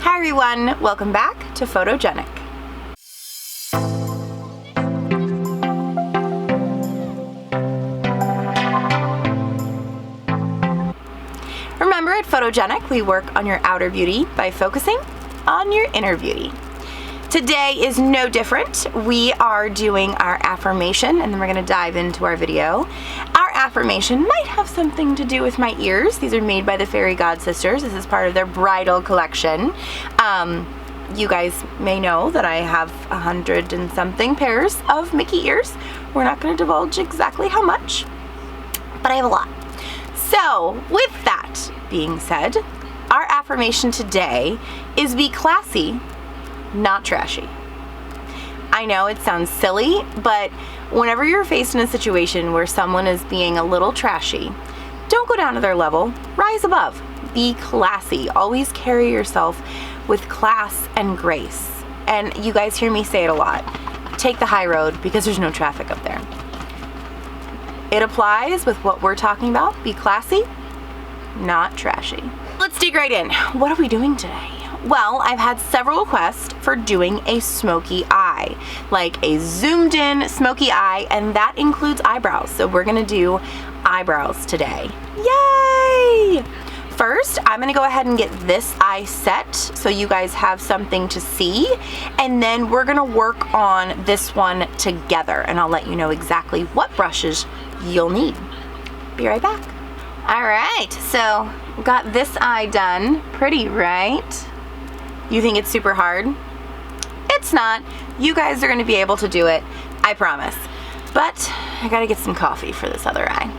Hi everyone, welcome back to PhotoJENNic. Remember, at PhotoJENNic, we work on your outer beauty by focusing on your inner beauty. Today is no different. We are doing our affirmation, and then we're going to dive into our video. Our affirmation might have something to do with my ears. These are made by the fairy Godsisters. This is part of their bridal collection. You guys may know that I have 100 and something pairs of Mickey ears. We're not going to divulge exactly how much, but I have a lot. So, with that being said, our affirmation today is be classy, not trashy. I know it sounds silly, but whenever you're faced in a situation where someone is being a little trashy, don't go down to their level, rise above. Be classy. Always carry yourself with class and grace. And you guys hear me say it a lot. Take the high road because there's no traffic up there. It applies with what we're talking about. Be classy, not trashy. Let's dig right in. What are we doing today? Well, I've had several requests for doing a smoky eye, like a zoomed in smoky eye, and that includes eyebrows. So we're gonna do eyebrows today. Yay! First, I'm gonna go ahead and get this eye set so you guys have something to see, and then we're gonna work on this one together, and I'll let you know exactly what brushes you'll need. Be right back. All right, so got this eye done. Pretty, right? You think it's super hard? It's not. You guys are gonna be able to do it, I promise. But I gotta get some coffee for this other eye.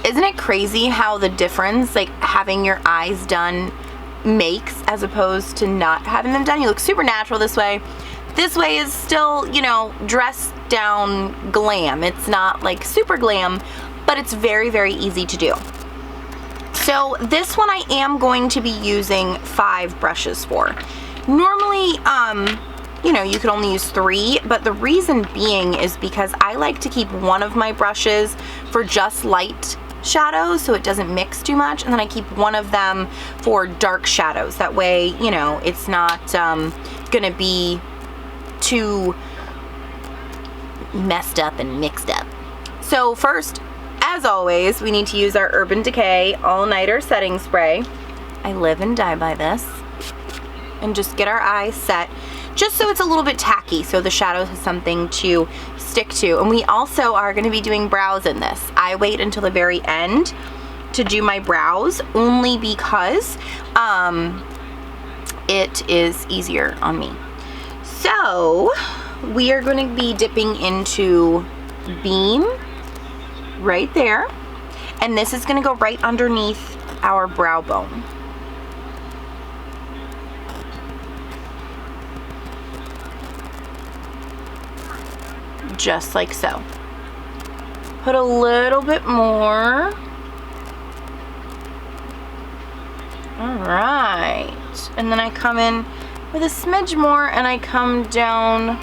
Isn't it crazy how the difference like having your eyes done makes as opposed to not having them done? You look super natural this way. This way is still, you know, dressed down glam. It's not like super glam, but it's very, very easy to do. So this one I am going to be using 5 brushes for. Normally, you know, you could only use 3, but the reason being is because I like to keep one of my brushes for just light shadows so it doesn't mix too much, and then I keep one of them for dark shadows. That way, you know, it's not gonna be too messed up and mixed up. So first, as always, we need to use our Urban Decay All-Nighter Setting Spray. I live and die by this. And just get our eyes set, just so it's a little bit tacky, so the shadow has something to stick to. And we also are going to be doing brows in this. I wait until the very end to do my brows, only because it is easier on me. So we are going to be dipping into Beam right there, and this is going to go right underneath our brow bone. Just like so. Put a little bit more. All right, and then I come in with a smidge more, and I come down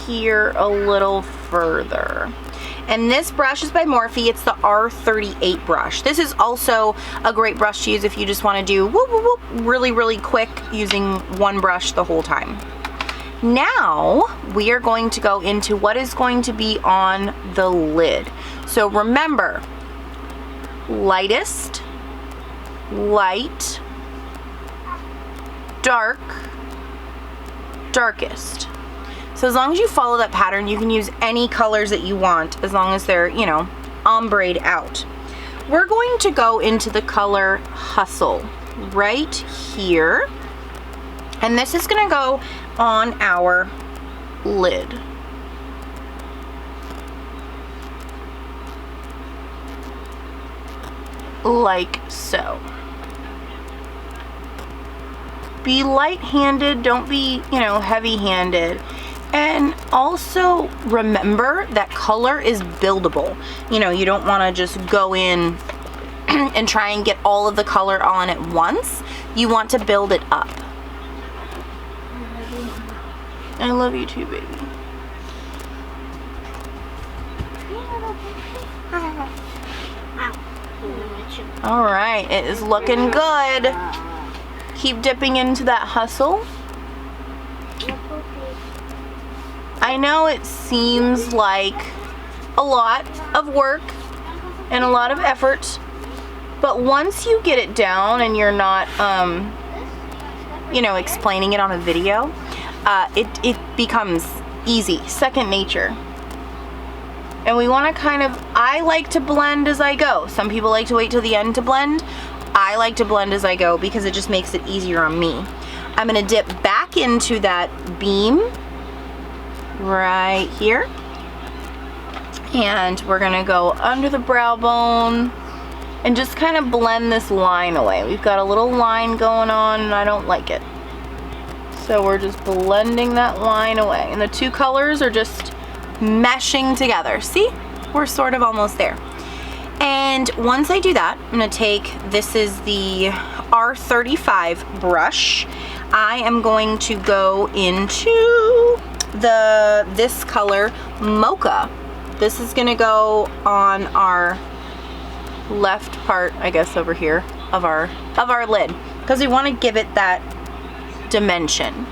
here a little further. And this brush is by Morphe. It's the R38 brush. This is also a great brush to use if you just want to do whoop, whoop, whoop, really, really quick using one brush the whole time. Now we are going to go into what is going to be on the lid. So remember, lightest, light, dark, darkest. So as long as you follow that pattern, you can use any colors that you want as long as they're, you know, ombre'd out. We're going to go into the color Hustle right here. And this is going to go on our lid. Like so. Be light-handed, don't be, you know, heavy-handed. And also remember that color is buildable. You know, you don't want to just go in and try and get all of the color on at once. You want to build it up. I love you too, baby. All right, it is looking good. Keep dipping into that hustle. I know it seems like a lot of work and a lot of effort, but once you get it down and you're not, you know, explaining it on a video, it becomes easy, second nature. And we want to kind of, I like to blend as I go. Some people like to wait till the end to blend. I like to blend as I go because it just makes it easier on me. I'm going to dip back into that beam right here. And we're going to go under the brow bone and just kind of blend this line away. We've got a little line going on and I don't like it. So we're just blending that line away. And the two colors are just meshing together. See? We're sort of almost there. And once I do that, I'm going to take, this is the R35 brush. I am going to go into this color, Mocha. This is going to go on our left part, I guess, over here of our lid, because we want to give it that dimension.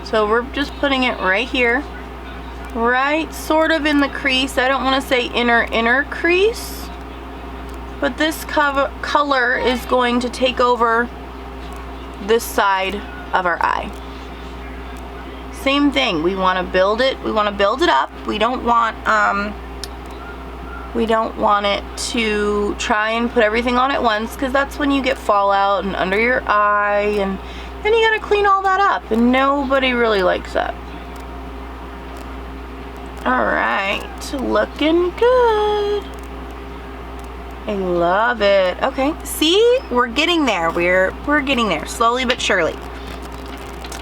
So we're just putting it right here, right sort of in the crease. I don't want to say inner crease, but this color is going to take over this side of our eye. Same thing, we want to build it up. We don't want it to try and put everything on at once, because that's when you get fallout and under your eye, and then you gotta clean all that up, and nobody really likes that. Alright, looking good. I love it. Okay, see, we're getting there. We're getting there, slowly but surely.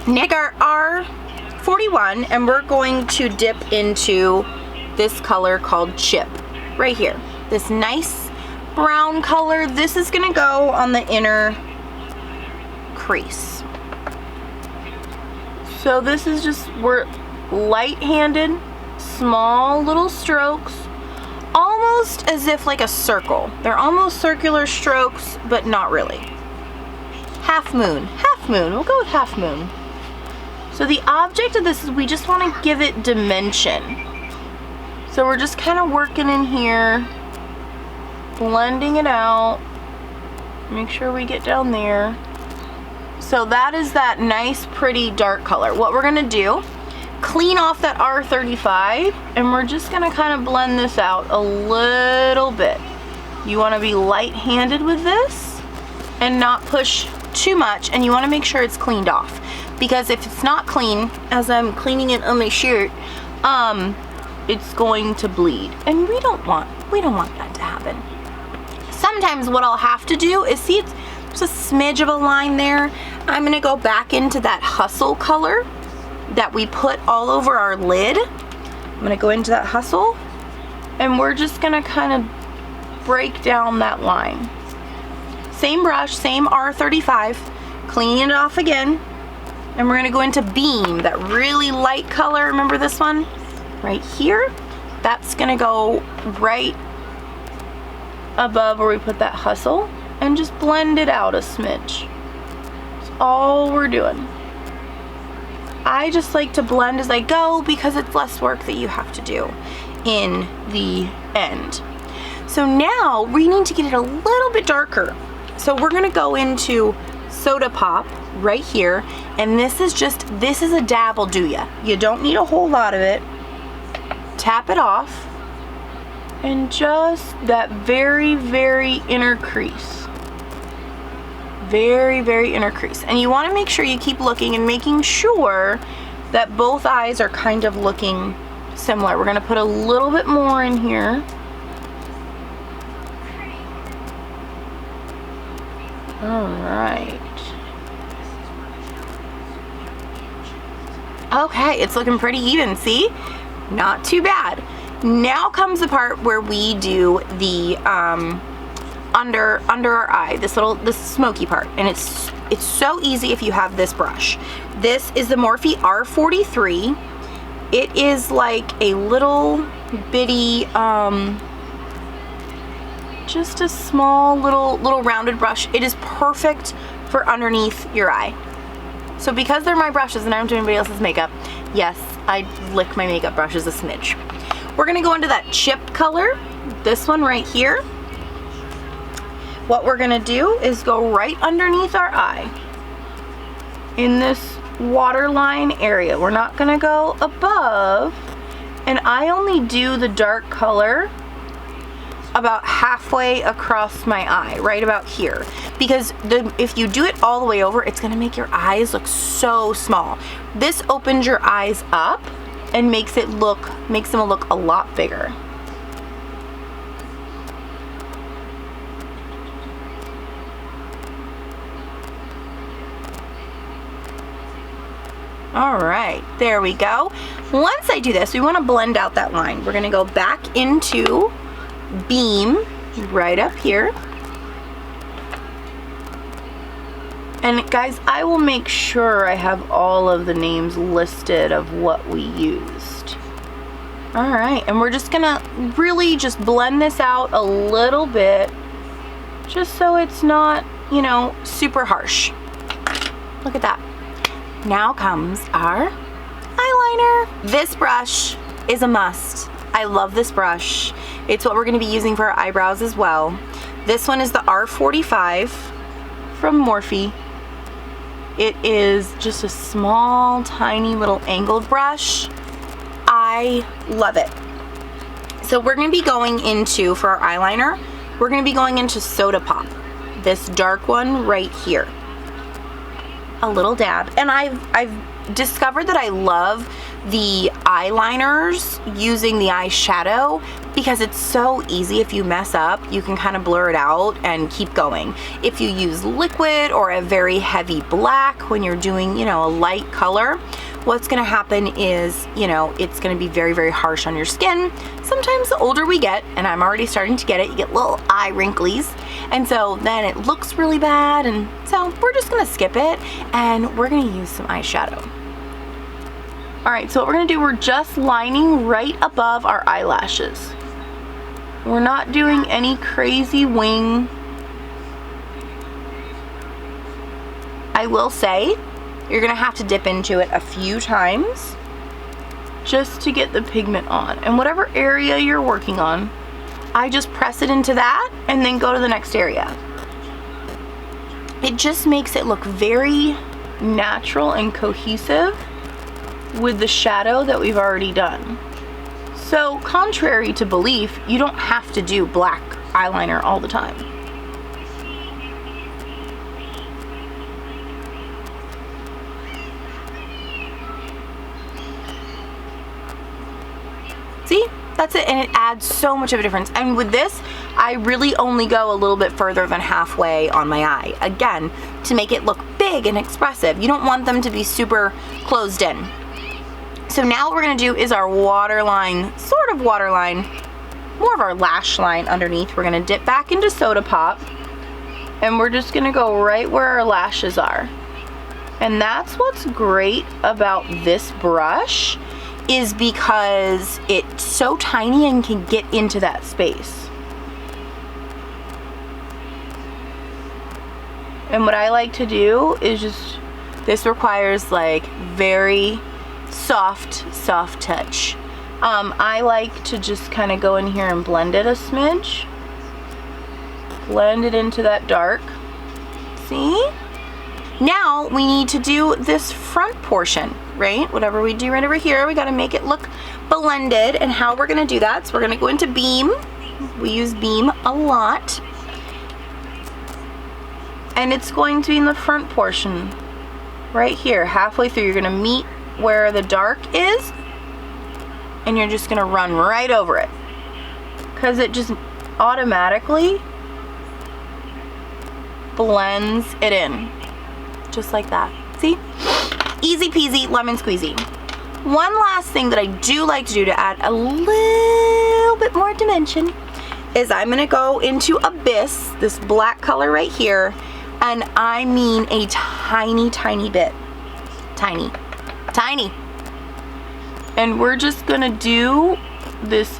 Nick our R41, and we're going to dip into this color called Chip, right here. This nice brown color. This is gonna go on the inner crease. So this is just, we're light-handed, small little strokes, almost as if like a circle. They're almost circular strokes, but not really. Half moon, we'll go with half moon. So the object of this is we just want to give it dimension. So we're just kind of working in here, blending it out, make sure we get down there. So that is that nice, pretty dark color. What we're gonna do, clean off that R35, and we're just gonna kind of blend this out a little bit. You wanna be light-handed with this and not push too much, and you wanna make sure it's cleaned off. Because if it's not clean, as I'm cleaning it on my shirt, it's going to bleed, and we don't want that to happen. Sometimes what I'll have to do is, see, there's a smidge of a line there. I'm gonna go back into that Hustle color that we put all over our lid. I'm gonna go into that Hustle, and we're just gonna kind of break down that line. Same brush, same R35, cleaning it off again, and we're gonna go into Beam, that really light color. Remember this one? Right here. That's gonna go right above where we put that Hustle, and just blend it out a smidge. That's all we're doing. I just like to blend as I go because it's less work that you have to do in the end. So now we need to get it a little bit darker. So we're gonna go into Soda Pop right here, and this is a dab will do ya. You don't need a whole lot of it. Tap it off, and just that very, very inner crease. Very, very inner crease. And you want to make sure you keep looking and making sure that both eyes are kind of looking similar. We're going to put a little bit more in here. Alright. Okay, it's looking pretty even, see? Not too bad. Now comes the part where we do the under our eye, this smoky part, and it's so easy if you have this brush. This is the Morphe R43. It is like a little bitty just a small little rounded brush. It is perfect for underneath your eye. So because they're my brushes and I don't do anybody else's makeup, yes, I lick my makeup brushes a smidge. We're gonna go into that chip color, this one right here. What we're gonna do is go right underneath our eye in this waterline area. We're not gonna go above, and I only do the dark color about halfway across my eye, right about here. Because if you do it all the way over, it's gonna make your eyes look so small. This opens your eyes up and makes them look a lot bigger. All right, there we go. Once I do this, we want to blend out that line. We're going to go back into Beam right up here. And guys, I will make sure I have all of the names listed of what we used. All right, and we're just gonna really just blend this out a little bit, just so it's not, you know, super harsh. Look at that. Now comes our eyeliner. This brush is a must. I love this brush. It's what we're gonna be using for our eyebrows as well. This one is the R45 from Morphe. It is just a small, tiny little angled brush. I love it. So we're gonna be going into, for our eyeliner, we're gonna be going into Soda Pop. This dark one right here. A little dab. And I've discovered that I love the eyeliners using the eyeshadow because it's so easy. If you mess up, you can kind of blur it out and keep going. If you use liquid or a very heavy black when you're doing, you know, a light color, what's gonna happen is, you know, it's gonna be very, very harsh on your skin. Sometimes the older we get, and I'm already starting to get it, you get little eye wrinklies. And so then it looks really bad. And so we're just gonna skip it and we're gonna use some eyeshadow. All right, so what we're gonna do, we're just lining right above our eyelashes. We're not doing any crazy wing. I will say, you're gonna have to dip into it a few times just to get the pigment on. And whatever area you're working on, I just press it into that and then go to the next area. It just makes it look very natural and cohesive with the shadow that we've already done. So contrary to belief, you don't have to do black eyeliner all the time. See? That's it, and it adds so much of a difference. And with this, I really only go a little bit further than halfway on my eye. Again, to make it look big and expressive. You don't want them to be super closed in. So now what we're gonna do is our waterline, sort of waterline, more of our lash line underneath. We're gonna dip back into Soda Pop, and we're just gonna go right where our lashes are. And that's what's great about this brush, is because it's so tiny and can get into that space. And what I like to do is just, this requires like very soft touch. I like to just kind of go in here and blend it a smidge. Blend it into that dark. See? Now we need to do this front portion, right? Whatever we do right over here, we gotta make it look blended. And how we're gonna do that, so we're gonna go into Beam. We use Beam a lot. And it's going to be in the front portion, right here, halfway through. You're gonna meet where the dark is, and you're just gonna run right over it, because it just automatically blends it in. Just like that. See? Easy peasy, lemon squeezy. One last thing that I do like to do to add a little bit more dimension is I'm gonna go into Abyss, this black color right here, and I mean a tiny, tiny bit. Tiny. Tiny. And we're just gonna do this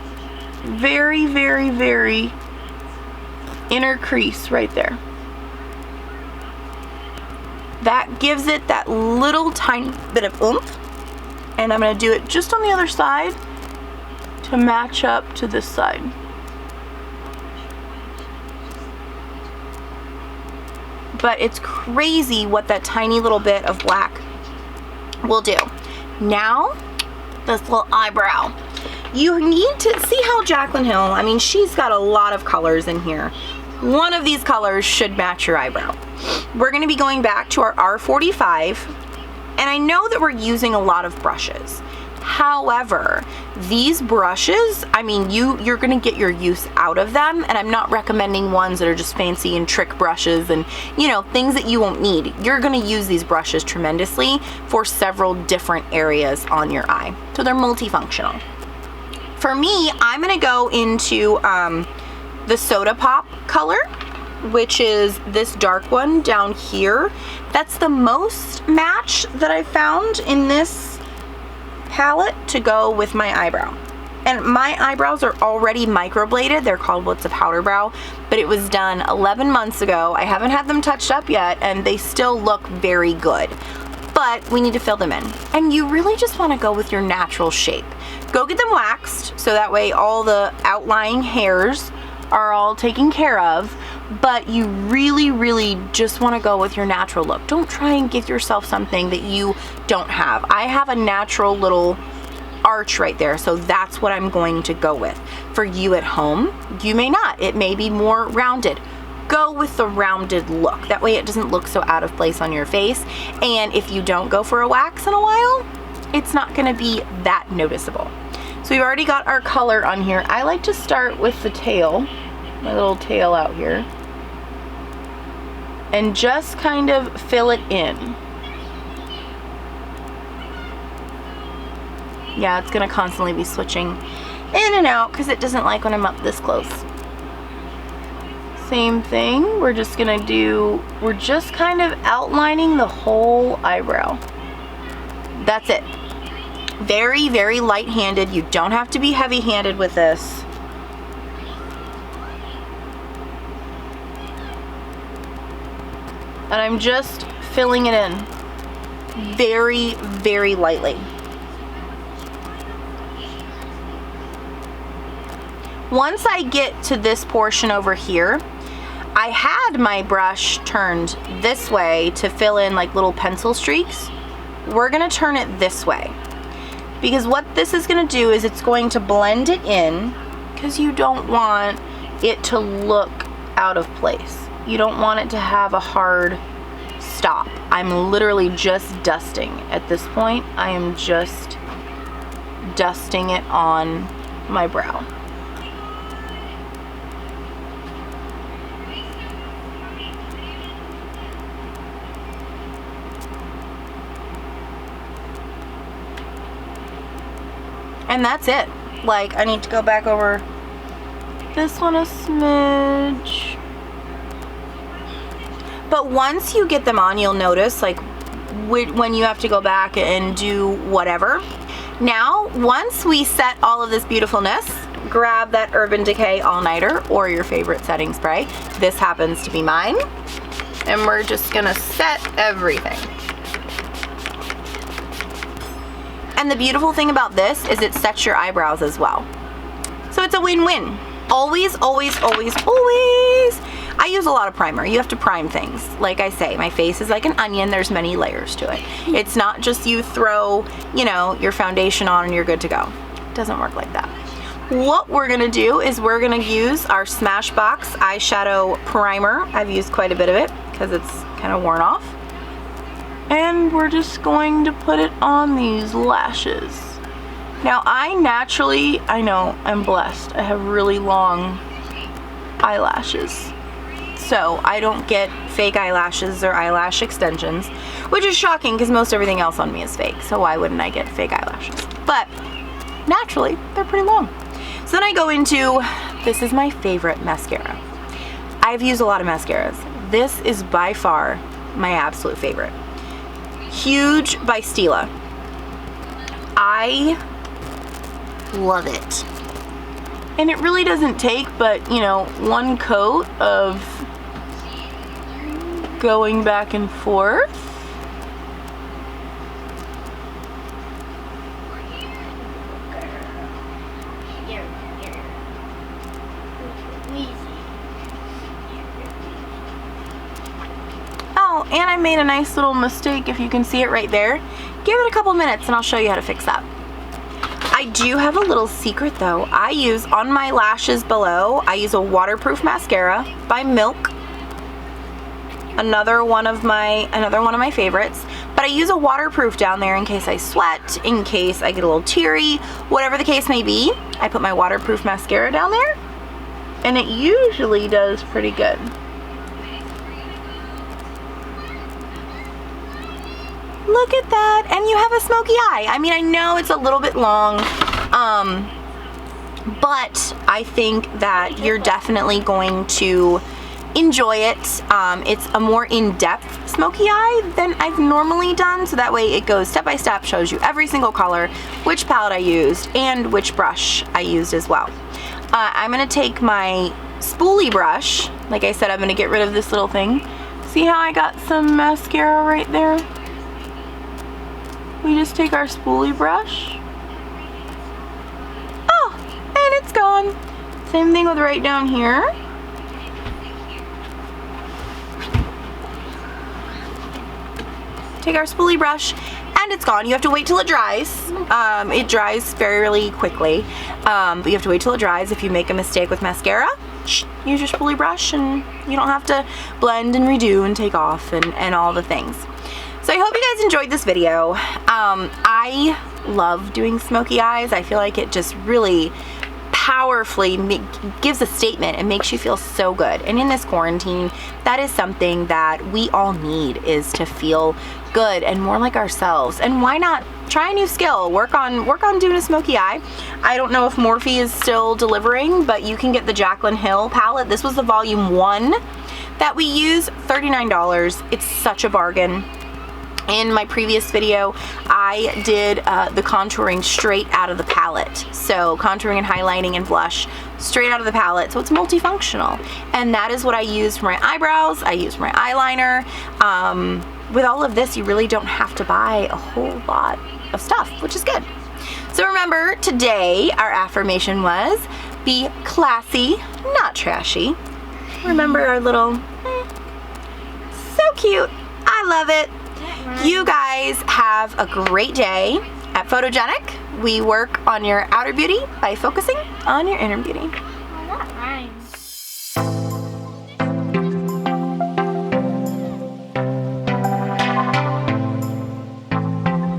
very, very, very inner crease right there. That gives it that little tiny bit of oomph. And I'm gonna do it just on the other side to match up to this side. But it's crazy what that tiny little bit of black will do. Now, this little eyebrow. You need to see how Jaclyn Hill, I mean, she's got a lot of colors in here. One of these colors should match your eyebrow. We're gonna be going back to our R45, and I know that we're using a lot of brushes. However, these brushes, I mean, you're gonna get your use out of them, and I'm not recommending ones that are just fancy and trick brushes and, you know, things that you won't need. You're gonna use these brushes tremendously for several different areas on your eye. So they're multifunctional. For me, I'm gonna go into the Soda Pop color, which is this dark one down here. That's the most match that I found in this palette to go with my eyebrow. And my eyebrows are already microbladed. They're called What's a Powder Brow, but it was done 11 months ago. I haven't had them touched up yet, and they still look very good. But we need to fill them in. And you really just want to go with your natural shape. Go get them waxed, so that way all the outlying hairs are all taken care of, but you really, really just want to go with your natural look. Don't try and give yourself something that you don't have. I have a natural little arch right there, so that's what I'm going to go with. For you at home, you may not. It may be more rounded. Go with the rounded look. That way it doesn't look so out of place on your face. And if you don't go for a wax in a while, it's not going to be that noticeable. So we've already got our color on here. I like to start with the tail, my little tail out here, and just kind of fill it in. Yeah, it's gonna constantly be switching in and out because it doesn't like when I'm up this close. Same thing, we're just kind of outlining the whole eyebrow. That's it. Very, very light-handed. You don't have to be heavy-handed with this. And I'm just filling it in very, very lightly. Once I get to this portion over here, I had my brush turned this way to fill in like little pencil streaks. We're gonna turn it this way, because what this is gonna do is it's going to blend it in, because you don't want it to look out of place. You don't want it to have a hard stop. I'm literally just dusting at this point. I am just dusting it on my brow. And that's it. Like, I need to go back over this one a smidge. But once you get them on, you'll notice like when you have to go back and do whatever. Now, once we set all of this beautifulness, grab that Urban Decay All-Nighter or your favorite setting spray. This happens to be mine. And we're just gonna set everything. And the beautiful thing about this is it sets your eyebrows as well. So it's a win-win. Always, always, always, always. I use a lot of primer. You have to prime things. Like I say, my face is like an onion. There's many layers to it. It's not just you throw, you know, your foundation on and you're good to go. It doesn't work like that. What we're gonna do is we're gonna use our Smashbox eyeshadow primer. I've used quite a bit of it because it's kind of worn off. And we're just going to put it on these lashes. Now I know I'm blessed. I have really long eyelashes. So I don't get fake eyelashes or eyelash extensions, which is shocking because most everything else on me is fake. So why wouldn't I get fake eyelashes? But naturally, they're pretty long. So then I go into, this is my favorite mascara. I've used a lot of mascaras. This is by far my absolute favorite. Huge by Stila. I love it. And it really doesn't take but, you know, one coat of going back and forth. Oh, and I made a nice little mistake, if you can see it right there. Give it a couple minutes and I'll show you how to fix that. I do have a little secret though. I use on my lashes below, I use a waterproof mascara by Milk. Another one of my favorites. But I use a waterproof down there in case I sweat, in case I get a little teary, whatever the case may be. I put my waterproof mascara down there and it usually does pretty good. Look at that, and you have a smoky eye. I mean, I know it's a little bit long, but I think that you're definitely going to enjoy it. It's a more in-depth smoky eye than I've normally done, so that way it goes step by step, shows you every single color, which palette I used, and which brush I used as well. I'm gonna take my spoolie brush. Like I said, I'm gonna get rid of this little thing. See how I got some mascara right there? We just take our spoolie brush. Oh, and it's gone. Same thing with right down here. Take our spoolie brush and it's gone. You have to wait till it dries. It dries fairly quickly, but you have to wait till it dries. If you make a mistake with mascara, use your spoolie brush and you don't have to blend and redo and take off and all the things. So I hope you guys enjoyed this video. I love doing smoky eyes. I feel like it just really powerfully gives a statement and makes you feel so good. And in this quarantine, that is something that we all need, is to feel good and more like ourselves. And why not try a new skill? Work on doing a smoky eye. I don't know if Morphe is still delivering, but you can get the Jaclyn Hill palette. This was the volume 1 that we use, $39. It's such a bargain. In my previous video, I did the contouring straight out of the palette. So contouring and highlighting and blush straight out of the palette. So it's multifunctional. And that is what I use for my eyebrows. I use for my eyeliner. With all of this, you really don't have to buy a whole lot of stuff, which is good. So remember, today our affirmation was, be classy, not trashy. Remember our little, so cute. I love it. You guys have a great day. At PhotoJENNic, we work on your outer beauty by focusing on your inner beauty.